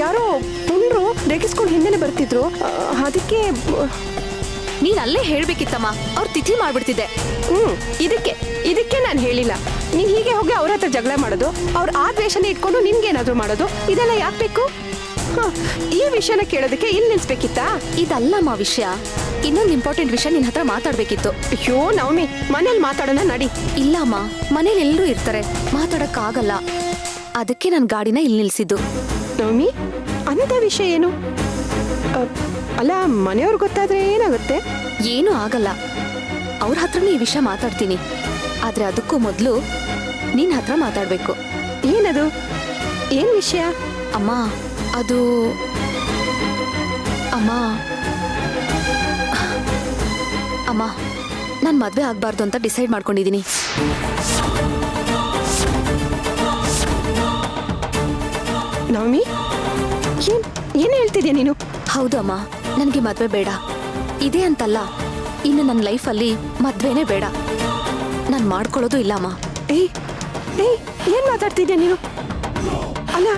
ಯಾರೋ ಪುಂಡ್ರು ರೇಗಿಸ್ಕೊಂಡು ಹಿಂದೆನೆ ಬರ್ತಿದ್ರು. ಅದಕ್ಕೆ ನೀನ್ ಅಲ್ಲೇ ಹೇಳ್ಬೇಕಿತ್ತಮ್ಮ, ಅವ್ರು ತಿಥಿ ಮಾಡ್ಬಿಡ್ತಿದ್ದೆ. ಇದಕ್ಕೆ ನಾನು ಹೇಳಿಲ್ಲ. ನೀನ್ ಹೀಗೆ ಹೋಗಿ ಅವ್ರ ಹತ್ರ ಜಗಳ ಮಾಡೋದು, ಅವ್ರ ಆ ದ್ವೇಷನೇ ಇಟ್ಕೊಂಡು ನಿನ್ಗೇನಾದ್ರೂ ಮಾಡೋದು, ಇದೆಲ್ಲ ಯಾಕೆ ಬೇಕು? ಈ ವಿಷಯನ ಕೇಳೋದಕ್ಕೆ ಇಲ್ಲಿ ನಿಲ್ಸ್ಬೇಕಿತ್ತಾ? ಇದಲ್ಲಮ್ಮ ವಿಷಯ. ಇನ್ನೊಂದು ಇಂಪಾರ್ಟೆಂಟ್ ವಿಷಯ ನಿನ್ ಹತ್ರ ಮಾತಾಡ್ಬೇಕಿತ್ತು. ಅಯ್ಯೋ ನವಮಿ, ಮನೇಲಿ ಮಾತಾಡೋಣ ನಡಿ. ಇಲ್ಲಮ್ಮ, ಮನೇಲಿ ಎಲ್ಲರೂ ಇರ್ತಾರೆ, ಮಾತಾಡಕ್ಕಾಗಲ್ಲ. ಅದಕ್ಕೆ ನನ್ ಗಾಡಿನ ಇಲ್ಲಿ ನಿಲ್ಸಿದ್ದು. ನವಮಿ, ಅಂತ ವಿಷಯ ಏನು? ಅಲ್ಲ, ಮನೆಯವ್ರಿಗೆ ಗೊತ್ತಾದ್ರೆ ಏನಾಗುತ್ತೆ? ಏನೂ ಆಗಲ್ಲ. ಅವ್ರ ಹತ್ರನೂ ಈ ವಿಷಯ ಮಾತಾಡ್ತೀನಿ. ಆದ್ರೆ ಅದಕ್ಕೂ ಮೊದಲು ನಿನ್ ಹತ್ರ ಮಾತಾಡ್ಬೇಕು. ಏನದು? ಏನ್ ವಿಷಯ? ಅಮ್ಮ, ಅದು ಅಮ್ಮ ಅಮ್ಮ ನಾನು ಮದ್ವೆ ಆಗ್ಬಾರ್ದು ಅಂತ ಡಿಸೈಡ್ ಮಾಡ್ಕೊಂಡಿದ್ದೀನಿ. ನವಮಿ, ಏನ್ ಹೇಳ್ತಿದ್ಯಾ ನೀನು? ಹೌದು ಅಮ್ಮ, ನನಗೆ ಮದ್ವೆ ಬೇಡ. ಇದೆ ಅಂತಲ್ಲ, ಇನ್ನು ನನ್ನ ಲೈಫಲ್ಲಿ ಮದ್ವೆನೇ ಬೇಡ. ನಾನು ಮಾಡ್ಕೊಳ್ಳೋದು ಇಲ್ಲ ಅಮ್ಮ. ಏಯ್ ಏನ್ ಮಾತಾಡ್ತಿದ್ಯಾ ನೀನು? ಅಲ್ಲ,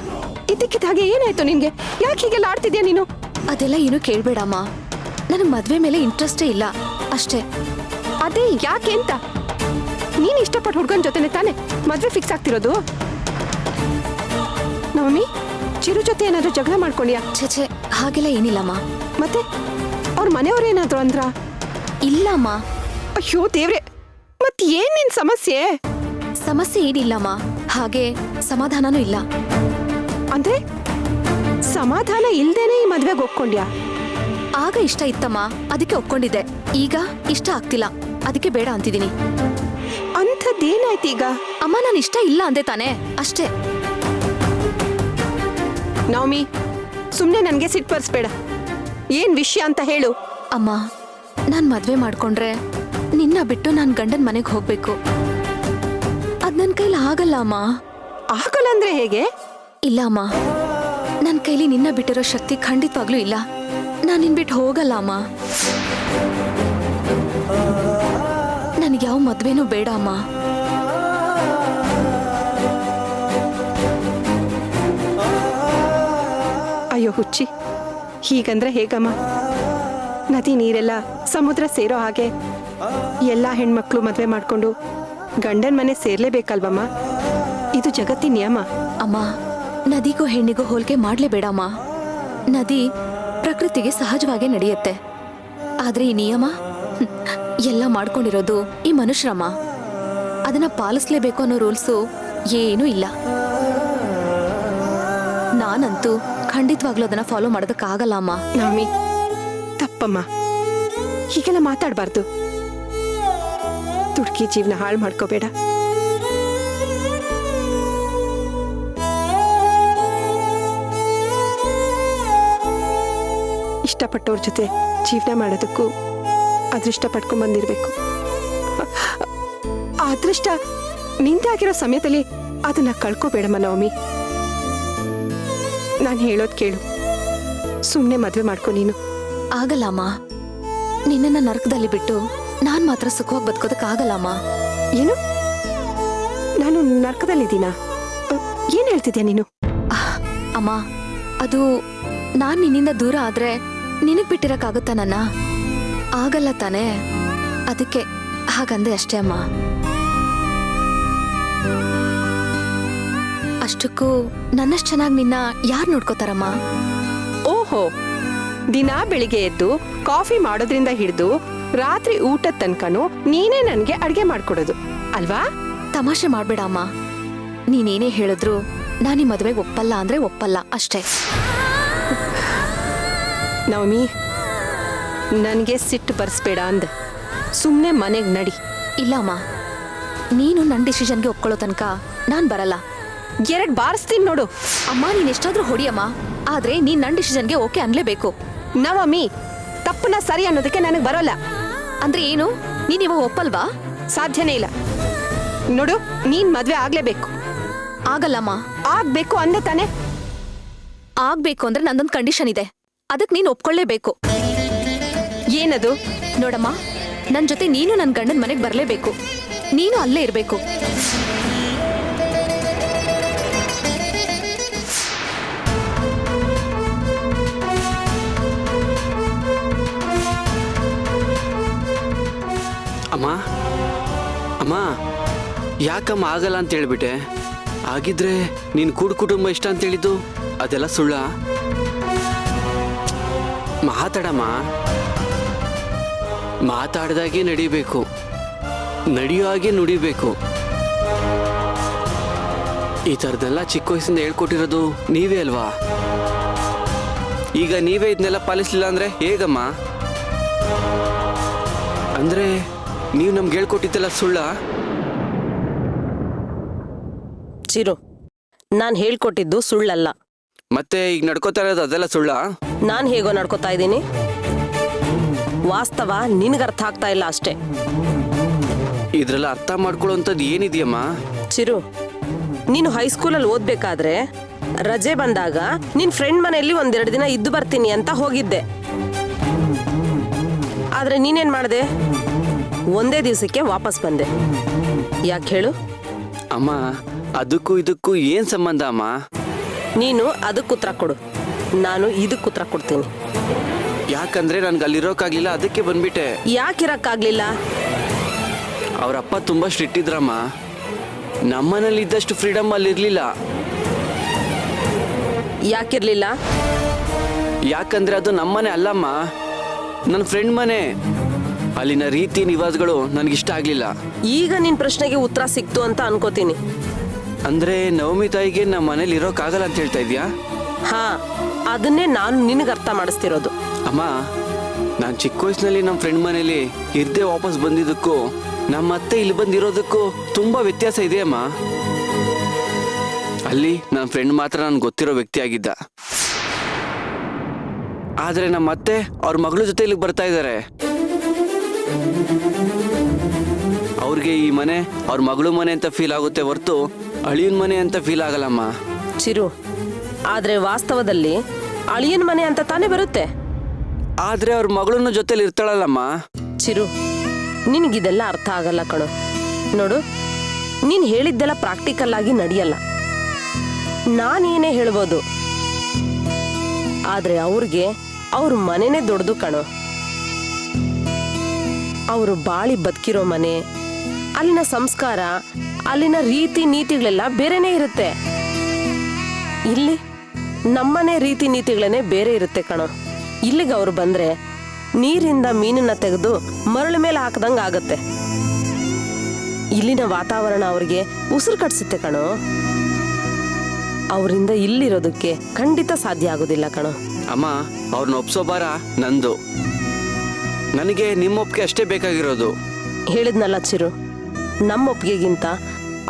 ಇದಕ್ಕಿದ್ದ ಹಾಗೆ ಏನಾಯ್ತು ನಿನ್ಗೆ? ಯಾಕೆ ಹೀಗೆಲ್ಲ ಆಡ್ತಿದ್ಯಾ ನೀನು? ಅದೆಲ್ಲ ಏನು ಕೇಳ್ಬೇಡಮ್ಮ. ನನಗೆ ಮದ್ವೆ ಮೇಲೆ ಇಂಟ್ರೆಸ್ಟೇ ಇಲ್ಲ ಅಷ್ಟೇ. ಅದೇ ಯಾಕೆ ಅಂತ? ನೀನ್ ಇಷ್ಟಪಟ್ಟು ಹುಡ್ಗನ್ ಜೊತೆನೆ ತಾನೆ ಮದ್ವೆ ಫಿಕ್ಸ್ ಆಗ್ತಿರೋದು? ನವಮಿ, ಚಿರು ಜೊತೆ ಏನಾದ್ರೂ ಜಗಳ ಮಾಡ್ಕೊಂಡ್ಯಾ? ಛೆ, ಹಾಗೆಲ್ಲ ಏನಿಲ್ಲಮ್ಮ. ಮತ್ತೆ ಅವ್ರ ಮನೆಯವ್ರೇನಾದ್ರು ಅಂದ್ರ? ಇಲ್ಲಮ್ಮ. ಅಯ್ಯೋ ದೇವ್ರೆ, ಮತ್ ಏನ್ ನಿನ್ ಸಮಸ್ಯೆ? ಸಮಸ್ಯೆ ಏನಿಲ್ಲಮ್ಮ, ಹಾಗೆ ಸಮಾಧಾನನೂ ಇಲ್ಲ. ಅಂದ್ರೆ ಸಮಾಧಾನ ಇಲ್ದೇನೆ ಈ ಮದ್ವೆಗೆ ಒಪ್ಕೊಂಡ್ಯಾ? ಆಗ ಇಷ್ಟ ಇತ್ತಮ್ಮ, ಅದಕ್ಕೆ ಒಪ್ಕೊಂಡಿದ್ದೆ. ಈಗ ಇಷ್ಟ ಆಗ್ತಿಲ್ಲ, ಅದಕ್ಕೆ ಬೇಡ ಅಂತಿದ್ದೀನಿ. ಅಂಥದ್ದೇನಾಯ್ತು ಈಗ? ಅಮ್ಮ, ನಾನು ಇಷ್ಟ ಇಲ್ಲ ಅಂದೆ ತಾನೆ, ಅಷ್ಟೇ. ನವಮಿ, ಸುಮ್ನೆ ನನ್ಗೆ ಸಿಟ್ಟು ಬರ್ಸ್ಬೇಡ. ಏನ್ ವಿಷಯ ಅಂತ ಹೇಳು. ಅಮ್ಮ, ನಾನ್ ಮದ್ವೆ ಮಾಡ್ಕೊಂಡ್ರೆ ನಿನ್ನ ಬಿಟ್ಟು ನಾನ್ ಗಂಡನ್ ಮನೆಗೆ ಹೋಗ್ಬೇಕು. ಅದ್ ನನ್ ಕೈಲಿ ಆಗಲ್ಲ ಅಮ್ಮ. ಆಗಲ್ಲ ಅಂದ್ರೆ ಹೇಗೆ? ಇಲ್ಲ ಅಮ್ಮ, ನನ್ ಕೈಲಿ ನಿನ್ನ ಬಿಟ್ಟಿರೋ ಶಕ್ತಿ ಖಂಡಿತವಾಗ್ಲೂ ಇಲ್ಲ. ನಾನ್ ನಿನ್ ಬಿಟ್ಟು ಹೋಗಲ್ಲ ಅಮ್ಮ. ನನಗೆ ಯಾವ ಮದ್ವೆನೂ ಬೇಡ ಅಮ್ಮ. ಅಯ್ಯೋ ಹುಚ್ಚಿ, ಹೀಗಂದ್ರೆ ಹೇಗಮ್ಮ? ನದಿ ನೀರೆಲ್ಲ ಸಮುದ್ರ ಸೇರೋ ಹಾಗೆ ಎಲ್ಲಾ ಹೆಣ್ಮಕ್ಳು ಮದ್ವೆ ಮಾಡ್ಕೊಂಡು ಗಂಡನ್ ಮನೆ ಸೇರ್ಲೇಬೇಕಲ್ವಮ್ಮ? ಇದು ಜಗತ್ತಿನ ನಿಯಮ. ಅಮ್ಮ, ನದಿಗೂ ಹೆಣ್ಣಿಗೂ ಹೋಲಿಕೆ ಮಾಡ್ಲೇಬೇಡಮ್ಮ. ನದಿ ಪ್ರಕೃತಿಗೆ ಸಹಜವಾಗಿ ನಡೆಯುತ್ತೆ. ಆದ್ರೆ ಈ ನಿಯಮ ಎಲ್ಲ ಮಾಡ್ಕೊಂಡಿರೋದು ಈ ಮನುಷ್ಯರಮ್ಮ. ಅದನ್ನ ಪಾಲಿಸ್ಲೇಬೇಕು ಅನ್ನೋ ರೂಲ್ಸು ಏನೂ ಇಲ್ಲ. ನಾನಂತೂ ಖಂಡಿತವಾಗ್ಲೂ ಅದನ್ನ ಫಾಲೋ ಮಾಡೋದಕ್ಕಾಗಲ್ಲ ಅಮ್ಮ. ನವಮಿ, ತಪ್ಪಮ್ಮ, ಹೀಗೆಲ್ಲ ಮಾತಾಡಬಾರ್ದು. ತುಡ್ಕಿ ಜೀವನ ಹಾಳು ಮಾಡ್ಕೋಬೇಡ. ಇಷ್ಟಪಟ್ಟವ್ರ ಜೊತೆ ಜೀವನ ಮಾಡೋದಕ್ಕೂ ಅದೃಷ್ಟ ಪಡ್ಕೊಂಡ್ ಬಂದಿರ್ಬೇಕು. ಆ ಅದೃಷ್ಟ ನಿಂದಾಗಿರೋ ಸಮಯದಲ್ಲಿ ಅದನ್ನ ಕಳ್ಕೋಬೇಡಮ್ಮ ನವಮಿ. ನಾನು ಹೇಳೋದ್ ಕೇಳು, ಸುಮ್ನೆ ಮದ್ವೆ ಮಾಡ್ಕೊ ನೀನು. ಆಗಲ್ಲಮ್ಮ, ನಿನ್ನನ್ನ ನರಕದಲ್ಲಿ ಬಿಟ್ಟು ನಾನ್ ಮಾತ್ರ ಸುಖವಾಗಿ ಬದುಕೋದಕ್ಕಾಗಲ್ಲಮ್ಮ. ಏನು? ನಾನು ನರ್ಕದಲ್ಲಿದ್ದೀನಾ? ಏನ್ ಹೇಳ್ತಿದ್ಯಾ ನೀನು? ಅಮ್ಮ, ಅದು ನಾನ್ ನಿನ್ನಿಂದ ದೂರ ಆದ್ರೆ ನಿನಗ್ ಬಿಟ್ಟಿರಕ್ಕಾಗುತ್ತಾ ನನ್ನ? ಆಗಲ್ಲ ತಾನೇ, ಅದಕ್ಕೆ ಹಾಗಂದೆ ಅಷ್ಟೇ ಅಮ್ಮ. ಅಷ್ಟಕ್ಕೂ ನನ್ನಷ್ಟು ಚೆನ್ನಾಗಿ ನಿನ್ನ ಯಾರು ನೋಡ್ಕೋತಾರಮ್ಮ? ಓಹೋ, ದಿನ ಬೆಳಿಗ್ಗೆ ಎದ್ದು ಕಾಫಿ ಮಾಡೋದ್ರಿಂದ ಹಿಡಿದು ರಾತ್ರಿ ಊಟದ ತನಕನೂ ನೀನೇ ನನ್ಗೆ ಅಡ್ಗೆ ಮಾಡ್ಕೊಡೋದು ಅಲ್ವಾ? ತಮಾಷೆ ಮಾಡ್ಬೇಡ ಅಮ್ಮ. ನೀನೇನೇ ಹೇಳಿದ್ರು ನಾನೀ ಮದುವೆಗೆ ಒಪ್ಪಲ್ಲ ಅಂದ್ರೆ ಒಪ್ಪಲ್ಲ ಅಷ್ಟೇ. ನವಮಿ, ನನ್ಗೆ ಸಿಟ್ಟು ಬರ್ಸ್ಬೇಡ ಅಂದೆ. ಸುಮ್ನೆ ಮನೆಗ್ ನಡಿ. ಇಲ್ಲ ಅಮ್ಮ, ನೀನು ನನ್ನ ಡಿಸಿಷನ್ಗೆ ಒಪ್ಕೊಳ್ಳೋ ತನಕ ನಾನ್ ಬರಲ್ಲ. 2 ಬಾರಿಸ್ತೀನಿ ನೋಡು. ಅಮ್ಮ, ನೀನ್ ಎಷ್ಟಾದ್ರೂ ಹೊಡಿಯಮ್ಮ, ಆದ್ರೆ ನೀನ್ ನನ್ನ ಡಿಸಿಷನ್ಗೆ ಓಕೆ ಅನ್ಲೇಬೇಕು. ನವಮಿ, ತಪ್ಪನ್ನ ಸರಿ ಅನ್ನೋದಕ್ಕೆ ನನಗೆ ಬರೋಲ್ಲ. ಅಂದ್ರೆ ಏನು? ನೀನ್ ಇವಾಗ ಒಪ್ಪಲ್ವಾ? ಸಾಧ್ಯನೇ ಇಲ್ಲ. ನೋಡು, ನೀನ್ ಮದ್ವೆ ಆಗ್ಲೇಬೇಕು. ಆಗಲ್ಲಮ್ಮ. ಆಗ್ಬೇಕು ಅಂದೆ ತಾನೆ? ಆಗ್ಬೇಕು ಅಂದ್ರೆ ನಂದೊಂದು ಕಂಡೀಷನ್ ಇದೆ, ಅದಕ್ ನೀನ್ ಒಪ್ಕೊಳ್ಳೇಬೇಕು. ಏನದು? ನೋಡಮ್ಮ, ನನ್ ಜೊತೆ ನೀನು ನನ್ ಗಂಡನ ಮನೆಗ್ ಬರ್ಲೇಬೇಕು. ನೀನು ಅಲ್ಲೇ ಇರ್ಬೇಕು. ಅಮ್ಮ ಅಮ್ಮ ಯಾಕಮ್ಮ ಆಗಲ್ಲ ಅಂತ ಹೇಳ್ಬಿಟ್ಟೆ. ಆಗಿದ್ರೆ ನೀನು ಕುಟುಂಬ ಇಷ್ಟ ಅಂತ ಹೇಳಿದ್ದು ಅದೆಲ್ಲ ಸುಳ್ಳ? ಮಾತಾಡಮ್ಮ. ಮಾತಾಡ್ದಾಗೆ ನಡಿಬೇಕು, ನಡೆಯೋ ಹಾಗೆ ನುಡಿಬೇಕು. ಈ ಥರದ್ದೆಲ್ಲ ಚಿಕ್ಕ ವಯಸ್ಸಿಂದ ಹೇಳ್ಕೊಟ್ಟಿರೋದು ನೀವೇ ಅಲ್ವಾ? ಈಗ ನೀವೇ ಇದನ್ನೆಲ್ಲ ಪಾಲಿಸ್ಲಿಲ್ಲ ಅಂದ್ರೆ ಹೇಗಮ್ಮ? ಅಂದ್ರೆ ನೀವು ನಮ್ಗೆ ಹೇಳ್ಕೊಟ್ಟಿದ್ದೆಲ್ಲ ಸುಳ್ಳ? ಚಿರು, ನಾನು ಹೇಳ್ಕೊಟ್ಟಿದ್ದು ಸುಳ್ಳಲ್ಲ. ಮತ್ತೆ ಈಗ ನಡ್ಕೋತಾ ಇರೋದು ಅದೆಲ್ಲ ಸುಳ್ಳ? ನಾನು ಹೇಗೋ ನಡ್ಕೋತಾ ಇದ್ದೀನಿ. ವಾಸ್ತವ ನಿನಗೆ ಅರ್ಥ ಆಗ್ತಾ ಇಲ್ಲ ಅಷ್ಟೇ. ಇದ್ರೆಲ್ಲ ಅರ್ಥ ಮಾಡ್ಕೊಳ್ಳೋಂಥದ್ದು ಏನಿದೆಯಮ್ಮ? ಚಿರು, ನೀನು ಹೈಸ್ಕೂಲಲ್ಲಿ ಓದ್ಬೇಕಾದ್ರೆ ರಜೆ ಬಂದಾಗ ನಿನ್ ಫ್ರೆಂಡ್ ಮನೆಯಲ್ಲಿ ಒಂದೆರಡು ದಿನ ಇದ್ದು ಬರ್ತೀನಿ ಅಂತ ಹೋಗಿದ್ದೆ. ಆದ್ರೆ ನೀನೇನ್ ಮಾಡಿದೆ? ಒಂದೇ ದಿವಸಕ್ಕೆ ವಾಪಸ್ ಬಂದೆ. ಯಾಕೆ ಹೇಳು? ಅಮ್ಮ, ಅದಕ್ಕೂ ಇದಕ್ಕೂ ಏನ್ ಸಂಬಂಧ ಅಮ್ಮ? ನೀನು ಅದಕ್ಕೆ ಉತ್ತರ ಕೊಡು, ನಾನು ಇದಕ್ಕೆ ಉತ್ತರ ಕೊಡ್ತೀನಿ. ಯಾಕಂದ್ರೆ ನನ್ಗೆ ಅಲ್ಲಿರೋಕ್ಕಾಗ್ಲಿಲ್ಲ, ಅದಕ್ಕೆ ಬಂದ್ಬಿಟ್ಟೆ. ಯಾಕಿರಕ್ಕಾಗ್ಲಿಲ್ಲ? ಅವರಪ್ಪ ತುಂಬಾ ಸ್ಟ್ರಿಕ್ಟ್ ಇದ್ರಮ್ಮ. ನಮ್ಮನೇಲಿ ಇದ್ದಷ್ಟು ಫ್ರೀಡಮ್ ಅಲ್ಲಿ ಇರ್ಲಿಲ್ಲ. ಯಾಕಿರ್ಲಿಲ್ಲ? ಯಾಕಂದ್ರೆ ಅದು ನಮ್ಮನೆ ಅಲ್ಲಮ್ಮ, ನನ್ನ ಫ್ರೆಂಡ್ ಮನೆ. ಅಲ್ಲಿನ ರೀತಿ ನಿವಾಸಗಳು ನನಗಿಷ್ಟ ಆಗ್ಲಿಲ್ಲ. ಈಗ ನಿನ್ ಪ್ರಶ್ನೆಗೆ ಉತ್ತರ ಸಿಕ್ತು ಅಂತ ಅನ್ಕೋತೀನಿ. ಅಂದ್ರೆ ನವಮಿ ತಾಯಿಗೆ ನಮ್ಮ ಮನೇಲಿ ಇರೋಕ್ಕಾಗಲ್ಲ ಅಂತ ಹೇಳ್ತಾ ಇದ್ಯಾ? ಹಾ, ಅದನ್ನೇ ನಾನು ನಿನಗೆ ಅರ್ಥ ಮಾಡಿಸ್ತಿರೋದು. ಅಮ್ಮ, ನಾನು ಚಿಕ್ಕ ವಯಸ್ಸಿನಲ್ಲಿ ನಮ್ಮ ಫ್ರೆಂಡ್ ಮನೇಲಿ ಇರ್ದೇ ವಾಪಸ್ ಬಂದಿದ್ದಕ್ಕೂ ನಮ್ಮ ಅತ್ತೆ ಇಲ್ಲಿ ಬಂದಿರೋದಕ್ಕೂ ತುಂಬಾ ವ್ಯತ್ಯಾಸ ಇದೆ ಅಮ್ಮ. ಅಲ್ಲಿ ನನ್ನ ಫ್ರೆಂಡ್ ಮಾತ್ರ ನನ್ಗೆ ಗೊತ್ತಿರೋ ವ್ಯಕ್ತಿ ಆಗಿದ್ದ. ಆದ್ರೆ ನಮ್ಮ ಅತ್ತೆ ಅವ್ರ ಮಗಳ ಜೊತೆ ಇಲ್ಲಿಗೆ ಬರ್ತಾ ಇದ್ದಾರೆ. ಅವ್ರಿಗೆ ಈ ಮನೆ ಅವ್ರ ಮಗಳು ಮನೆ ಅಂತ ಫೀಲ್ ಆಗುತ್ತೆ ಹೊರತು ಅಳಿಯನ್ ಮನೆ ಅಂತ ಫೀಲ್ ಆಗಲ್ಲಮ್ಮ. ಚಿರು, ಆದ್ರೆ ವಾಸ್ತವದಲ್ಲಿ ಅಳಿಯನ್ ಮನೆ ಅಂತ ತಾನೇ ಬರುತ್ತೆ. ಆದ್ರೆ ಅವ್ರ ಮಗಳನ್ನ ಜೊತೆಲಿ ಇರ್ತಾಳಲ್ಲಮ್ಮ. ಚಿರು, ನಿನಗಿದೆಲ್ಲ ಅರ್ಥ ಆಗಲ್ಲ ಕಣೋ. ನೋಡು, ನೀನ್ ಹೇಳಿದ್ದೆಲ್ಲ ಪ್ರಾಕ್ಟಿಕಲ್ ಆಗಿ ನಡೆಯಲ್ಲ. ನಾನೇನೇ ಹೇಳ್ಬೋದು, ಆದ್ರೆ ಅವ್ರಿಗೆ ಅವ್ರ ಮನೆನೇ ದೊಡ್ಡದು ಕಣೋ. ಅವರು ಬಾಳಿ ಬದುಕಿರೋ ಮನೆ, ಅಲ್ಲಿನ ಸಂಸ್ಕಾರ, ಅಲ್ಲಿನ ರೀತಿ ನೀತಿಗಳೆಲ್ಲ ಬೇರೆನೇ ಇರುತ್ತೆ. ಇಲ್ಲಿ ನಮ್ಮನೆ ರೀತಿ ನೀತಿಗಳೇನೆ ಬೇರೆ ಇರುತ್ತೆ ಕಣೋ. ಇಲ್ಲಿಗೆ ಅವ್ರು ಬಂದ್ರೆ ನೀರಿಂದ ಮೀನನ್ನ ತೆಗೆದು ಮರಳ ಮೇಲೆ ಹಾಕದಂಗ ಆಗತ್ತೆ. ಇಲ್ಲಿನ ವಾತಾವರಣ ಅವ್ರಿಗೆ ಉಸಿರು ಕಟ್ಸುತ್ತೆ ಕಣೋ. ಅವರಿಂದ ಇಲ್ಲಿರೋದಕ್ಕೆ ಖಂಡಿತ ಸಾಧ್ಯ ಆಗೋದಿಲ್ಲ ಕಣೋ. ಅಮ್ಮ, ಅವ್ರನ್ನ ಒಪ್ಸೋ ಭಾರ ನಂದು. ನನಗೆ ನಿಮ್ಮ ಒಪ್ಪಿಗೆ ಅಷ್ಟೇ ಬೇಕಾಗಿರೋದು. ಹೇಳಿದ್ನಲ್ಲ ಚಿರು, ನಮ್ಮ ಒಪ್ಪಿಗೆಗಿಂತ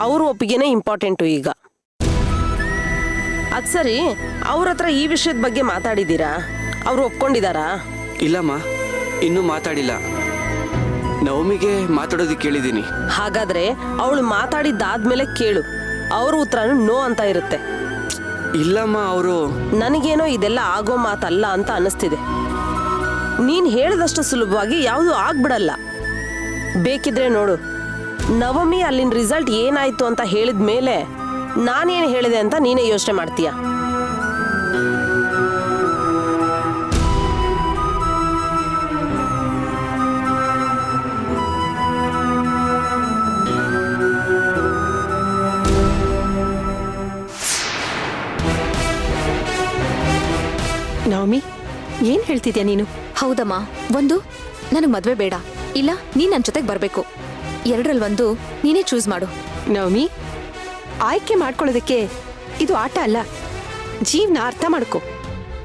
ಅವ್ರ ಒಪ್ಪಿಗೆನೇ ಇಂಪಾರ್ಟೆಂಟು ಈಗ. ಅದ್ ಸರಿ, ಅವ್ರ ಹತ್ರ ಈ ವಿಷಯದ ಬಗ್ಗೆ ಮಾತಾಡಿದ್ದೀರಾ? ಅವ್ರು ಒಪ್ಕೊಂಡಿದಾರಾ? ಇಲ್ಲಮ್ಮ, ಇನ್ನೂ ಮಾತಾಡಿಲ್ಲ. ನವಮಿಗೆ ಮಾತಾಡೋದಕ್ಕೆ ಕೇಳಿದ್ದೀನಿ. ಹಾಗಾದ್ರೆ ಅವಳು ಮಾತಾಡಿದ್ದಾದ್ಮೇಲೆ ಕೇಳು. ಅವ್ರ ಉತ್ತರನು ನೋ ಅಂತ ಇರುತ್ತೆ. ಇಲ್ಲಮ್ಮ, ಅವರು ನನಗೇನೋ ಇದೆಲ್ಲ ಆಗೋ ಮಾತಲ್ಲ ಅಂತ ಅನಿಸ್ತಿದೆ. ನೀನ್ ಹೇಳಿದಷ್ಟು ಸುಲಭವಾಗಿ ಯಾವುದು ಆಗ್ಬಿಡಲ್ಲ. ಬೇಕಿದ್ರೆ ನೋಡು, ನವಮಿ ಅಲ್ಲಿನ ರಿಸಲ್ಟ್ ಏನಾಯ್ತು ಅಂತ ಹೇಳಿದ ಮೇಲೆ ನಾನೇನು ಹೇಳಿದೆ ಅಂತ ನೀನೇ ಯೋಚನೆ ಮಾಡ್ತೀಯ. ನವಮಿ, ಏನ್ ಹೇಳ್ತಿದ್ಯಾ ನೀನು? ಹೌದಮ್ಮ, ಒಂದು ನನಗೆ ಮದ್ವೆ ಬೇಡ, ಇಲ್ಲ ನೀನ್ ನನ್ನ ಜೊತೆಗೆ ಬರ್ಬೇಕು. ಎರಡರಲ್ಲಿ ಒಂದು ನೀನೇ ಚೂಸ್ ಮಾಡು. ನವಮಿ, ಆಯ್ಕೆ ಮಾಡ್ಕೊಳ್ಳೋದಕ್ಕೆ ಇದು ಆಟ ಅಲ್ಲ, ಜೀವನ ಅರ್ಥ ಮಾಡ್ಕೊ.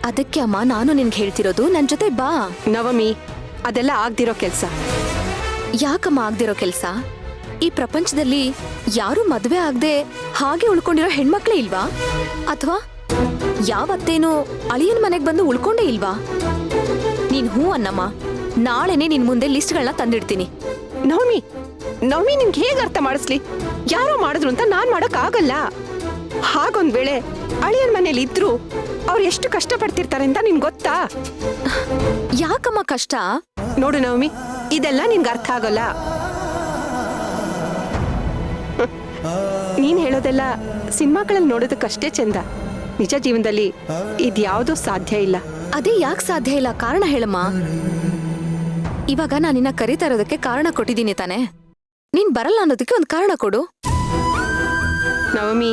ಅದಕ್ಕೆ ಅಮ್ಮ ನಾನು ನಿನ್ಗೆ ಹೇಳ್ತಿರೋದು, ನನ್ನ ಜೊತೆ ಬಾ. ನವಮಿ, ಅದೆಲ್ಲ ಆಗ್ದಿರೋ ಕೆಲ್ಸ. ಯಾಕಮ್ಮ ಆಗ್ದಿರೋ ಕೆಲ್ಸ? ಈ ಪ್ರಪಂಚದಲ್ಲಿ ಯಾರು ಮದ್ವೆ ಆಗದೆ ಹಾಗೆ ಉಳ್ಕೊಂಡಿರೋ ಹೆಣ್ಮಕ್ಳೇ ಇಲ್ವಾ? ಅಥವಾ ಯಾವತ್ತೇನು ಅಳಿಯನ್ ಮನೆಗ್ ಬಂದು ಉಳ್ಕೊಂಡೇ ಇಲ್ವಾ? ನೀನ್ ಹೂ ಅನ್ನಮ್ಮ, ನಾಳೆನೆ ನಿನ್ ಮುಂದೆ ಲಿಸ್ಟ್ಗಳನ್ನ ತಂದಿಡ್ತೀನಿ. ನವಮಿ, ನವಮಿ, ನಿನ್ಗೆ ಹೇಗೆ ಅರ್ಥ ಮಾಡಿಸ್ಲಿ? ಯಾರೋ ಮಾಡಿದ್ರು ಅಂತ ನಾನ್ ಮಾಡಕ್ ಆಗಲ್ಲ. ಹಾಗೊಂದ್ ವೇಳೆ ಅಳಿಯನ್ ಮನೇಲಿ ಇದ್ರು ಅವ್ರು ಎಷ್ಟು ಕಷ್ಟ ಪಡ್ತಿರ್ತಾರೆ ಅಂತ ನಿನ್ ಗೊತ್ತಾ? ಯಾಕಮ್ಮ ಕಷ್ಟ? ನೋಡು ನವಮಿ, ಇದೆಲ್ಲ ನಿನ್ಗೆ ಅರ್ಥ ಆಗಲ್ಲ. ನೀನ್ ಹೇಳೋದೆಲ್ಲ ಸಿನಿಮಾಗಳಲ್ಲಿ ನೋಡೋದಕ್ಕಷ್ಟೇ ಚಂದ. ನಿಜ ಜೀವನದಲ್ಲಿ ಇದ್ಯಾವುದೂ ಸಾಧ್ಯ ಇಲ್ಲ. ಅದೇ ಯಾಕೆ ಸಾಧ್ಯ ಇಲ್ಲ? ಕಾರಣ ಹೇಳಮ್ಮ. ಇವಾಗ ನಾನು ನಿನ್ನ ಕರೀತಾ ಇರೋದಕ್ಕೆ ಕಾರಣ ಕೊಟ್ಟಿದ್ದೀನಿ ತಾನೆ. ನೀನ್ ಬರಲ್ಲ ಅನ್ನೋದಕ್ಕೆ ಒಂದು ಕಾರಣ ಕೊಡು. ನವಮಿ,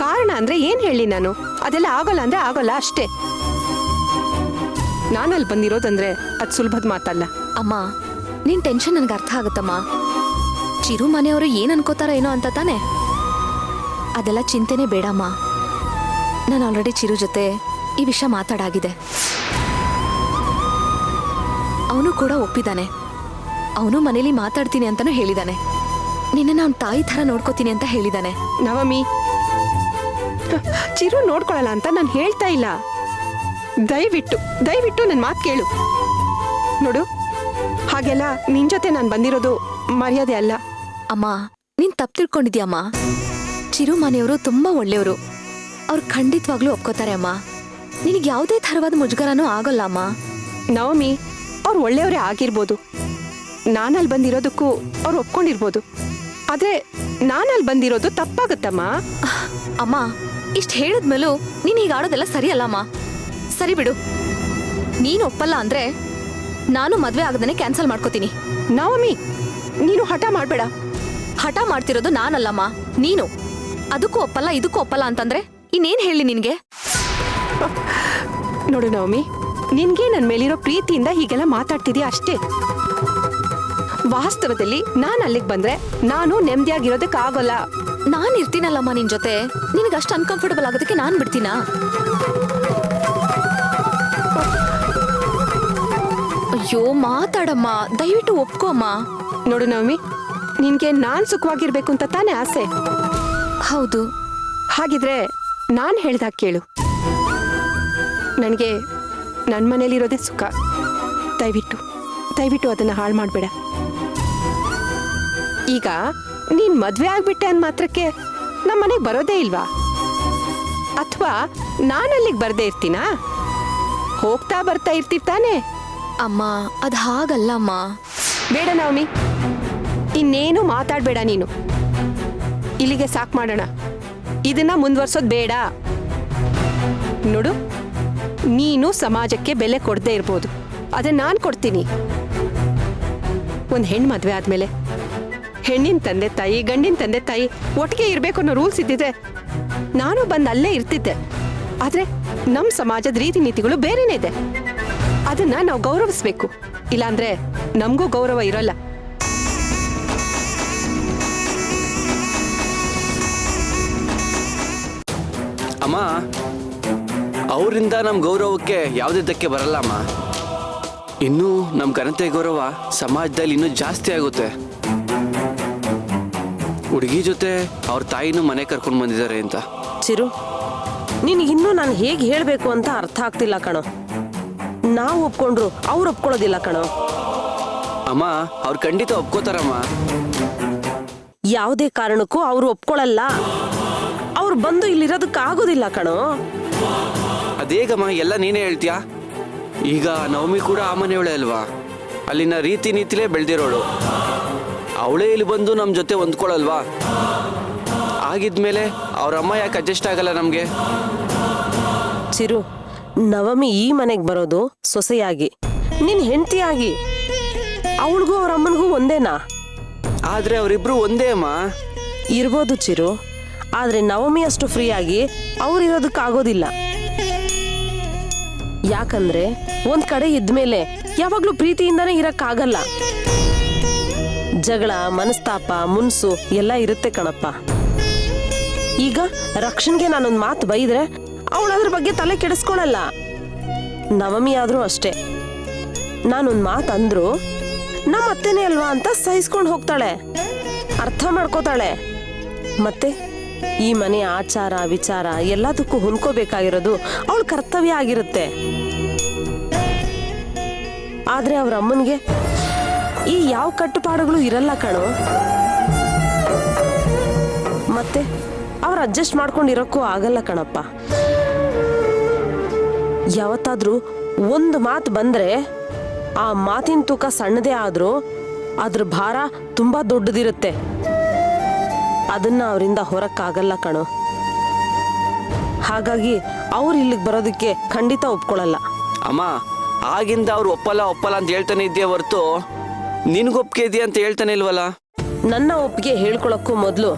ಕಾರಣ ಅಂದ್ರೆ ಏನ್ ಹೇಳಿ ನಾನು? ಅದೆಲ್ಲ ಆಗೋಲ್ಲ ಅಂದ್ರೆ ಆಗೋಲ್ಲ ಅಷ್ಟೇ. ನಾನಲ್ಲಿ ಬಂದಿರೋದಂದ್ರೆ ಅದು ಸುಲಭದ ಮಾತಲ್ಲ. ಅಮ್ಮ, ನಿನ್ ಟೆನ್ಷನ್ ನನ್ಗೆ ಅರ್ಥ ಆಗುತ್ತಮ್ಮ. ಚಿರು ಮನೆಯವರು ಏನ್ ಅನ್ಕೋತಾರ ಏನೋ ಅಂತ ತಾನೆ. ಅದೆಲ್ಲ ಚಿಂತೆನೇ ಬೇಡಮ್ಮ. ನಾನು ಆಲ್ರೆಡಿ ಚಿರು ಜೊತೆ ಈ ವಿಷಯ ಮಾತಾಡಾಗಿದೆ. ಅವನು ಕೂಡ ಒಪ್ಪಿದ್ದಾನೆ. ಅವನು ಮನೇಲಿ ಮಾತಾಡ್ತೀನಿ ಅಂತಾನೂ ಹೇಳಿದಾನೆ. ನಿನ್ನ ಅವ್ನ ತಾಯಿ ಥರ ನೋಡ್ಕೋತೀನಿ ಅಂತ ಹೇಳಿದಾನೆ. ನವಮಿ, ಚಿರು ನೋಡ್ಕೊಳಲ್ಲ ಅಂತ ನಾನು ಹೇಳ್ತಾ ಇಲ್ಲ. ದಯವಿಟ್ಟು ನನ್ನ ಮಾತು ಕೇಳು. ನೋಡು, ಹಾಗೆಲ್ಲ ನಿನ್ ಜೊತೆ ನಾನು ಬಂದಿರೋದು ಮರ್ಯಾದೆ ಅಲ್ಲ. ಅಮ್ಮ, ನೀನ್ ತಪ್ಪು ತಿಳ್ಕೊಂಡಿದ್ಯಮ್ಮ. ಚಿರು ಮನೆಯವರು ತುಂಬಾ ಒಳ್ಳೆಯವರು. ಅವ್ರು ಖಂಡಿತವಾಗ್ಲೂ ಒಪ್ಕೋತಾರೆ ಅಮ್ಮ. ನಿನಗೆ ಯಾವುದೇ ಥರವಾದ ಮುಜುಗರನೂ ಆಗೋಲ್ಲ ಅಮ್ಮ. ನವಮಿ, ಅವ್ರು ಒಳ್ಳೆಯವರೇ ಆಗಿರ್ಬೋದು. ನಾನಲ್ಲಿ ಬಂದಿರೋದಕ್ಕೂ ಅವ್ರು ಒಪ್ಕೊಂಡಿರ್ಬೋದು. ಆದ್ರೆ ನಾನಲ್ಲಿ ಬಂದಿರೋದು ತಪ್ಪಾಗತ್ತಮ್ಮ. ಅಮ್ಮ, ಇಷ್ಟು ಹೇಳಿದ್ಮೇಲೂ ನೀನ್ ಈಗ ಆಡೋದೆಲ್ಲ ಸರಿಯಲ್ಲಮ್ಮ. ಸರಿ ಬಿಡು. ನೀನು ಒಪ್ಪಲ್ಲ ಅಂದ್ರೆ ನಾನು ಮದ್ವೆ ಆಗದನೆ ಕ್ಯಾನ್ಸಲ್ ಮಾಡ್ಕೋತೀನಿ. ನವಮಿ, ನೀನು ಹಠ ಮಾಡ್ಬೇಡ. ಹಠ ಮಾಡ್ತಿರೋದು ನಾನಲ್ಲಮ್ಮ, ನೀನು. ಅದಕ್ಕೂ ಒಪ್ಪಲ್ಲ ಇದಕ್ಕೂ ಒಪ್ಪಲ್ಲ ಅಂತಂದ್ರೆ ಇನ್ನೇನ್ ಹೇಳಿ ನಿನ್ಗೆ? ನೋಡು ನವಮಿ, ನಿನ್ಗೆ ನನ್ನ ಮೇಲಿರೋ ಪ್ರೀತಿಯಿಂದ ಹೀಗೆಲ್ಲ ಮಾತಾಡ್ತಿದ್ಯಾ ಅಷ್ಟೇ. ವಾಸ್ತವದಲ್ಲಿ ನಾನು ಅಲ್ಲಿಗೆ ಬಂದ್ರೆ ನಾನು ನೆಮ್ಮದಿಯಾಗಿರೋದಕ್ಕೆ ಆಗೋಲ್ಲ. ನಾನ್ ಇರ್ತೀನಲ್ಲಮ್ಮ ನಿನ್ ಜೊತೆ. ನಿನಗೆ ಅಷ್ಟು ಅನ್ಕಂಫರ್ಟಬಲ್ ಆಗೋದಕ್ಕೆ ನಾನ್ ಬಿಡ್ತೀನಾ? ಅಯ್ಯೋ ಮಾತಾಡಮ್ಮ, ದಯವಿಟ್ಟು ಒಪ್ಕೋ ಅಮ್ಮ. ನೋಡು ನವಮಿ, ನಿನ್ಗೆ ನಾನ್ ಸುಖವಾಗಿರ್ಬೇಕು ಅಂತ ತಾನೇ ಆಸೆ? ಹೌದು. ಹಾಗಿದ್ರೆ ನಾನ್ ಹೇಳ್ದಾಗ ಕೇಳು. ನನಗೆ ನನ್ನ ಮನೇಲಿರೋದೇ ಸುಖ. ದಯವಿಟ್ಟು ಅದನ್ನ ಹಾಳು ಮಾಡ್ಬೇಡ. ಈಗ ನೀನ್ ಮದ್ವೆ ಆಗ್ಬಿಟ್ಟೆ ಅಂದ ಮಾತ್ರಕ್ಕೆ ನಮ್ಮ ಮನೆಗೆ ಬರೋದೇ ಇಲ್ವಾ? ಅಥವಾ ನಾನಲ್ಲಿಗೆ ಬರ್ದೇ ಇರ್ತೀನಾ? ಹೋಗ್ತಾ ಬರ್ತಾ ಇರ್ತಿರ್ತಾನೆ. ಅಮ್ಮ, ಅದ್ ಹಾಗಲ್ಲಮ್ಮ. ಬೇಡ ನವಮಿ, ಇನ್ನೇನು ಮಾತಾಡ್ಬೇಡ ನೀನು. ಇಲ್ಲಿಗೆ ಸಾಕ್ ಮಾಡೋಣ. ಇದನ್ನ ಮುಂದುವರ್ಸೋದ್ ಬೇಡ. ನೋಡು, ನೀನು ಸಮಾಜಕ್ಕೆ ಬೆಲೆ ಕೊಡದೇ ಇರ್ಬೋದು, ಅದನ್ನ ನಾನ್ ಕೊಡ್ತೀನಿ. ಒಂದ್ ಹೆಣ್ಣು ಮದ್ವೆ ಆದ್ಮೇಲೆ ಹೆಣ್ಣಿನ ತಂದೆ ತಾಯಿ ಗಂಡಿನ ತಂದೆ ತಾಯಿ ಒಟ್ಟಿಗೆ ಇರ್ಬೇಕು ಅನ್ನೋ ರೂಲ್ಸ್ ಇದ್ದಿದೆ. ನಾನು ಬಂದು ಅಲ್ಲೇ ಇರ್ತಿದ್ದೆ. ಆದ್ರೆ ನಮ್ ಸಮಾಜದ ರೀತಿ ನೀತಿಗಳು ಬೇರೆನೇ ಇದೆ. ಅದನ್ನ ನಾವು ಗೌರವಿಸ್ಬೇಕು. ಇಲ್ಲಾಂದ್ರೆ ನಮಗೂ ಗೌರವ ಇರೋಲ್ಲ. ಅಮ್ಮ, ಅವರಿಂದ ನಮ್ಮ ಗೌರವಕ್ಕೆ ಯಾವುದೇ ಧಕ್ಕೆ ಬರಲ್ಲ ಅಮ್ಮ. ಇನ್ನೂ ನಮ್ಮ ಘನತೆ ಗೌರವ ಸಮಾಜದಲ್ಲಿ ಇನ್ನೂ ಜಾಸ್ತಿ ಆಗುತ್ತೆ. ಹುಡುಗಿ ಜೊತೆ ಅವ್ರ ತಾಯಿನೂ ಮನೆ ಕರ್ಕೊಂಡು ಬಂದಿದ್ದಾರೆ ಅಂತ. ಚಿರು, ನಿನಗಿನ್ನೂ ನಾನು ಹೇಗೆ ಹೇಳಬೇಕು ಅಂತ ಅರ್ಥ ಆಗ್ತಿಲ್ಲ ಕಣೋ. ನಾವು ಒಪ್ಕೊಂಡ್ರು ಅವ್ರು ಒಪ್ಕೊಳ್ಳೋದಿಲ್ಲ ಕಣೋ. ಅಮ್ಮ, ಅವ್ರು ಖಂಡಿತ ಒಪ್ಕೋತಾರಮ್ಮ. ಯಾವುದೇ ಕಾರಣಕ್ಕೂ ಅವ್ರು ಒಪ್ಕೊಳ್ಳಲ್ಲ. ಅವ್ರು ಬಂದು ಇಲ್ಲಿರೋದಕ್ಕೆ ಆಗೋದಿಲ್ಲ ಕಣೋ. ಅದೇಗಮ್ಮ ಎಲ್ಲ ನೀನೇ ಹೇಳ್ತೀಯಾ? ಈಗ ನವಮಿ ಕೂಡ ಆ ಮನೆಯವಳೆ ಅಲ್ವಾ? ಅಲ್ಲಿನ ರೀತಿ ನೀತಿಲೇ ಬೆಳೆದಿರೋಳು. ಅವಳೇ ಇಲ್ಲಿ ಬಂದು ನಮ್ಮ ಜೊತೆ ಹೊಂದ್ಕೊಳ್ಳಲ್ವಾ? ಆಗಿದ್ಮೇಲೆ ಅವ್ರ ಅಮ್ಮ ಯಾಕೆ ಅಡ್ಜಸ್ಟ್ ಆಗಲ್ಲ ನಮಗೆ? ಚಿರು, ನವಮಿ ಈ ಮನೆಗೆ ಬರೋದು ಸೊಸೆಯಾಗಿ, ನಿನ್ ಹೆಂಡತಿಯಾಗಿ. ಅವಳಿಗೂ ಅವ್ರ ಅಮ್ಮನಿಗೂ ಒಂದೇನಾ? ಆದ್ರೆ ಅವರಿಬ್ರು ಒಂದೇ ಅಮ್ಮ. ಇರ್ಬೋದು ಚಿರು, ಆದ್ರೆ ನವಮಿ ಅಷ್ಟು ಫ್ರೀ ಆಗಿ ಅವ್ರಿರೋದಕ್ಕಾಗೋದಿಲ್ಲ. ಯಾಕಂದ್ರೆ ಒಂದ್ ಕಡೆ ಇದ್ಮೇಲೆ ಯಾವಾಗ್ಲೂ ಪ್ರೀತಿಯಿಂದಾನೇ ಇರಕ್ಕಾಗಲ್ಲ. ಜಗಳ, ಮನಸ್ತಾಪ, ಮುನ್ಸು ಎಲ್ಲ ಇರುತ್ತೆ ಕಣಪ್ಪ. ಈಗ ರಕ್ಷಣ್ಗೆ ನಾನೊಂದ್ ಮಾತು ಬೈದ್ರೆ ಅವಳು ಅದ್ರ ಬಗ್ಗೆ ತಲೆ ಕೆಡಿಸ್ಕೊಳಲ್ಲ. ನವಮಿ ಆದ್ರೂ ಅಷ್ಟೇ. ನಾನೊಂದ್ ಮಾತು ಅಂದ್ರು ನಮ್ಮ ಅತ್ತೆನೇ ಅಲ್ವಾ ಅಂತ ಸಹಿಸ್ಕೊಂಡು ಹೋಗ್ತಾಳೆ, ಅರ್ಥ ಮಾಡ್ಕೋತಾಳೆ. ಮತ್ತೆ ಈ ಮನೆ ಆಚಾರ ವಿಚಾರ ಎಲ್ಲದಕ್ಕೂ ಹೊಂದ್ಕೋಬೇಕಾಗಿರೋದು ಅವಳ ಕರ್ತವ್ಯ ಆಗಿರುತ್ತೆ. ಆದ್ರೆ ಅವ್ರ ಅಮ್ಮನಿಗೆ ಈ ಯಾವ ಕಟ್ಟುಪಾಡುಗಳು ಇರಲ್ಲ ಕಣೋ. ಮತ್ತೆ ಅವ್ರು ಅಡ್ಜಸ್ಟ್ ಮಾಡ್ಕೊಂಡಿರೋಕ್ಕೂ ಆಗಲ್ಲ ಕಣಪ್ಪ. ಯಾವತ್ತಾದ್ರೂ ಒಂದು ಮಾತು ಬಂದ್ರೆ ಆ ಮಾತಿನ ತೂಕ ಸಣ್ಣದೇ ಆದ್ರೂ ಅದ್ರ ಭಾರ ತುಂಬಾ ದೊಡ್ಡದಿರುತ್ತೆ. ಅದನ್ನ ಅವರಿಂದ ಹೊರಕ್ಕಾಗಲ್ಲ ಕಣೋ. ಹಾಗಾಗಿ ಅವ್ರು ಇಲ್ಲಿಗೆ ಬರೋದಕ್ಕೆ ಖಂಡಿತ ಒಪ್ಕೊಳ್ಳಲ್ಲ. ಅಮ್ಮ, ಆಗಿಂದ ಅವ್ರು ಒಪ್ಪಲ್ಲ ಅಂತ ಹೇಳ್ತಾನೆ ಇದೆಯಾ ಹೊರ್ತು ನಿನ್ಗೊಪ್ಪಿಗೆ ಇದೆಯಾ ಅಂತ ಹೇಳ್ತಾನೆ ಇಲ್ವಲ್ಲ. ನನ್ನ ಒಪ್ಪಿಗೆ ಹೇಳ್ಕೊಳಕ್ಕೂ ಮೊದಲು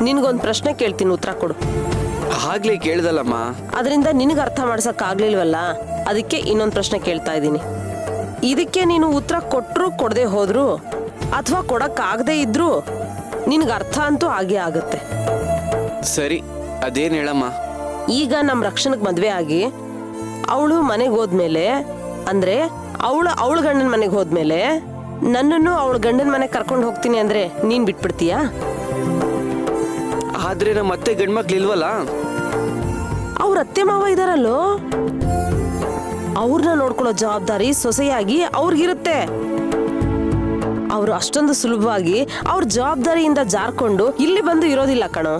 ನಿನ್ಗೊಂದು ಪ್ರಶ್ನೆ ಕೇಳ್ತೀನಿ, ಉತ್ತರ ಕೊಡು. ಆಗ್ಲೇ ಕೇಳ್ದಲ್ಲಮ್ಮ. ಅದರಿಂದ ನಿನಗೆ ಅರ್ಥ ಮಾಡ್ಸಕ್ ಆಗ್ಲಿಲ್ವಲ್ಲ, ಅದಕ್ಕೆ ಇನ್ನೊಂದು ಪ್ರಶ್ನೆ ಕೇಳ್ತಾ ಇದ್ದೀನಿ. ಇದಕ್ಕೆ ನೀನು ಉತ್ತರ ಕೊಟ್ಟರು ಕೊಡದೆ ಹೋದ್ರು ಅಥವಾ ಕೊಡಕ್ ಆಗದೆ ಇದ್ರು ನಿನಗೆ ಅರ್ಥ ಅಂತೂ ಆಗೇ ಆಗುತ್ತೆ. ಸರಿ, ಅದೇನ್ ಹೇಳಮ್ಮ. ಈಗ ನಮ್ಮ ರಕ್ಷಣೆಗೆ ಮದ್ವೆ ಆಗಿ ಅವಳು ಮನೆಗೆ ಹೋದ್ಮೇಲೆ, ಅಂದ್ರೆ ಅವಳ ಗಂಡನ ಮನೆಗೆ ಹೋದ್ಮೇಲೆ ನನ್ನನ್ನು ಅವಳ ಗಂಡನ ಮನೆಗೆ ಕರ್ಕೊಂಡು ಹೋಗ್ತೀನಿ ಅಂದ್ರೆ ನೀನ್ ಬಿಟ್ಬಿಡ್ತೀಯಾ? ಆದ್ರೆ ನಮ್ಮ ಮತ್ತೆ ಗಂಡ್ಮಕ್ಳು ಇಲ್ವಲ್ಲ. ಅವ್ರ ಅತ್ತೆ ಮಾವ ಇದಾರಲ್ಲೋ, ಅವ್ರನ್ನ ನೋಡ್ಕೊಳ್ಳೋ ಜವಾಬ್ದಾರಿ ಸೊಸೆಯಾಗಿ ಅವ್ರಿಗಿರುತ್ತೆ. ಅವರು ಅಷ್ಟೊಂದು ಸುಲಭವಾಗಿ ಅವ್ರ ಜವಾಬ್ದಾರಿಯಿಂದ ಜಾರ್ಕೊಂಡು ಇಲ್ಲಿ ಬಂದು ಇರೋದಿಲ್ಲ ಕಣೋ.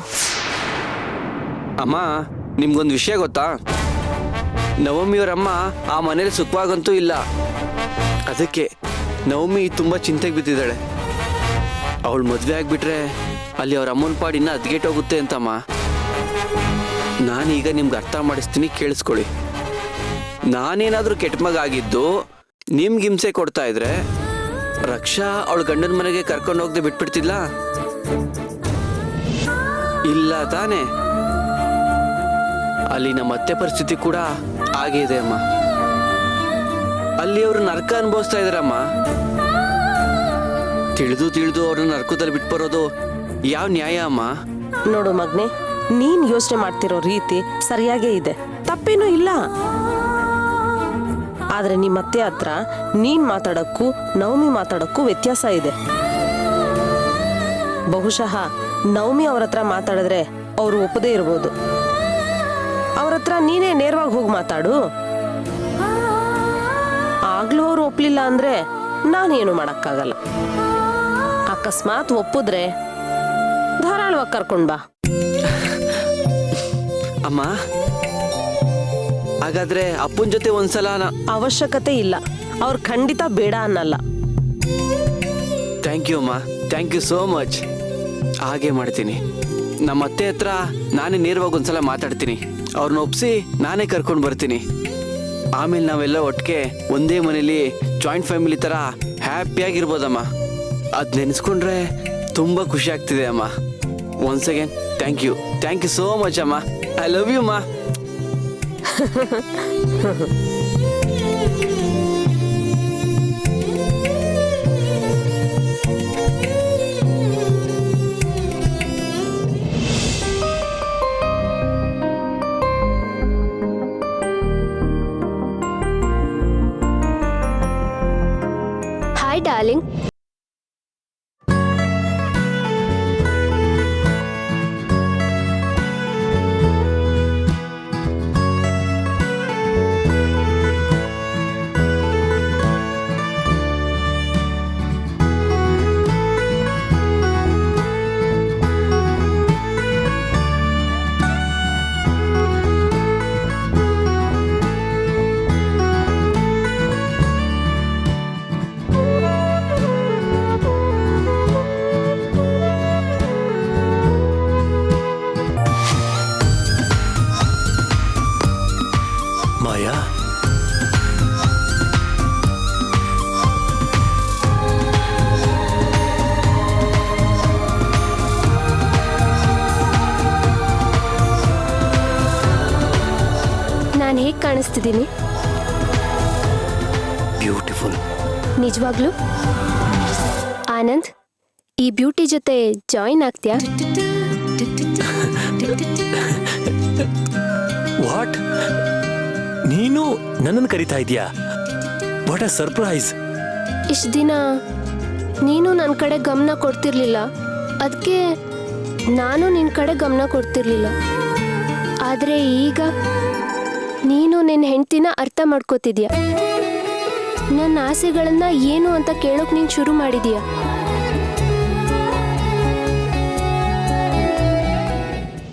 ಅಮ್ಮ, ನಿಮ್ಗೊಂದು ವಿಷಯ ಗೊತ್ತಾ? ನವಮಿಯವರಮ್ಮ ಆ ಮನೇಲಿ ಸುಖವಾಗಂತೂ ಇಲ್ಲ. ಅದಕ್ಕೆ ನವಮಿ ತುಂಬಾ ಚಿಂತೆಗೆ ಬಿದ್ದಿದ್ದಾಳೆ. ಅವಳು ಮದುವೆ ಆಗ್ಬಿಟ್ರೆ ಅಲ್ಲಿ ಅವ್ರ ಅಮ್ಮನ ಪಾಡು ಇನ್ನ ಅದ್ಗೆಟ್ಟೋಗುತ್ತೆ ಅಂತಮ್ಮ. ನಾನೀಗ ನಿಮ್ಗೆ ಅರ್ಥ ಮಾಡಿಸ್ತೀನಿ, ಕೇಳಿಸ್ಕೊಳ್ಳಿ. ನಾನೇನಾದ್ರೂ ಕೆಟ್ಟ ಮಗ ಆಗಿದ್ದು ನಿಮ್ಗೆ ಹಿಂಸೆ ಕೊಡ್ತಾ ಇದ್ರೆ ರಕ್ಷಾ ಅವಳ ಗಂಡನ ಮನೆಗೆ ಕರ್ಕೊಂಡು ಹೋಗದೆ ಬಿಟ್ಬಿಡ್ತಿಲ್ಲ? ಇಲ್ಲ ತಾನೇ? ಅಲ್ಲಿ ನಮ್ಮ ಅತ್ತೆ ಪರಿಸ್ಥಿತಿ ಕೂಡ ಹಾಗೆ ಇದೆ ಅಮ್ಮ. ಅಲ್ಲಿ ಅವರು ನರಕ ಅನುಭವಿಸ್ತಾ ಇದಾರಮ್ಮ. ತಿಳಿದು ಅವ್ರನ್ನ ನರಕದಲ್ಲಿ ಬಿಟ್ಬರೋದು ಯಾವ ನ್ಯಾಯ ಅಮ್ಮ? ನೋಡು ಮಗ್ನೆ, ನೀನ್ ಯೋಚನೆ ಮಾಡ್ತಿರೋ ರೀತಿ ಸರಿಯಾಗೇ ಇದೆ, ತಪ್ಪೇನೂ ಇಲ್ಲ. ಆದ್ರೆ ನಿಮ್ಮತ್ತೆ ಹತ್ರ ನೀನ್ ಮಾತಾಡಕ್ಕೂ ನವಮಿ ಮಾತಾಡಕ್ಕೂ ವ್ಯತ್ಯಾಸ ಇದೆ. ಬಹುಶಃ ನವಮಿ ಅವ್ರ ಹತ್ರ ಮಾತಾಡಿದ್ರೆ ಅವ್ರು ಒಪ್ಪದೇ ಇರ್ಬೋದು. ಅವ್ರ ಹತ್ರ ನೀನೇ ನೇರವಾಗಿ ಹೋಗಿ ಮಾತಾಡು. ಆಗ್ಲೂ ಅವ್ರು ಒಪ್ಲಿಲ್ಲ ಅಂದ್ರೆ ನಾನೇನು ಮಾಡಕ್ಕಾಗಲ್ಲ. ಅಕಸ್ಮಾತ್ ಒಪ್ಪಿದ್ರೆ ಧಾರಾಳವಾಗಿ ಕರ್ಕೊಂಡ್ ಬಾ. ಅಮ್ಮ, ಹಾಗಾದ್ರೆ ಅಪ್ಪನ ಜೊತೆ ಒಂದ್ಸಲ ಅವಶ್ಯಕತೆ ಇಲ್ಲ, ಅವ್ರು ಖಂಡಿತ ಬೇಡ ಅನ್ನಲ್ಲ. ಥ್ಯಾಂಕ್ ಯು ಅಮ್ಮ, ಥ್ಯಾಂಕ್ ಯು ಸೋ ಮಚ್. ಹಾಗೆ ಮಾಡ್ತೀನಿ. ನಮ್ಮ ಅತ್ತೆ ಹತ್ರ ನಾನೇ ನೇರವಾಗಿ ಒಂದ್ಸಲ ಮಾತಾಡ್ತೀನಿ. ಅವ್ರನ್ನ ಒಪ್ಸಿ ನಾನೇ ಕರ್ಕೊಂಡು ಬರ್ತೀನಿ. ಆಮೇಲೆ ನಾವೆಲ್ಲ ಒಟ್ಟಿಗೆ ಒಂದೇ ಮನೇಲಿ ಜಾಯಿಂಟ್ ಫ್ಯಾಮಿಲಿ ಥರ ಹ್ಯಾಪಿಯಾಗಿರ್ಬೋದಮ್ಮ. ಅದು ನೆನೆಸ್ಕೊಂಡ್ರೆ ತುಂಬ ಖುಷಿ ಆಗ್ತಿದೆ ಅಮ್ಮ. Once again thank you so much ಅಮ್ಮ. ಐ ಲವ್ ಯು ಅಮ್ಮ. Hi darling. ಮಾಯಾ, ನಾನು ಹೇಗೆ ಕಾಣಿಸ್ತಿದ್ದೀನಿ? ಬ್ಯೂಟಿಫುಲ್. ನಿಜವಾಗ್ಲೂ? ಆನಂದ್, ಈ ಬ್ಯೂಟಿ ಜೊತೆ ಜಾಯಿನ್ ಆಗ್ತೀಯಾ? ವಾಟ್? ನೀನು ನನ್ನನ್ನು ಕರಿತಾ ಇದೀಯಾ? What a surprise. ಇಷ್ಟು ದಿನ ನೀನು ನನ್ನ ಕಡೆ ಗಮನ ಕೊಡ್ತಿರ್ಲಿಲ್ಲ, ಅದಕ್ಕೆ ನಾನು ನಿನ್ನ ಕಡೆ ಗಮನ ಕೊಡ್ತಿರ್ಲಿಲ್ಲ. ಆದರೆ ಈಗ ನೀನು ನಿನ್ನ ಹೆಂಡ್ತಿನ ಅರ್ಥ ಮಾಡ್ಕೋತಿದ್ಯಾ. ನನ್ನ ಆಸೆಗಳನ್ನ ಏನು ಅಂತ ಕೇಳೋಕೆ ನೀನು ಶುರು ಮಾಡಿದೀಯ.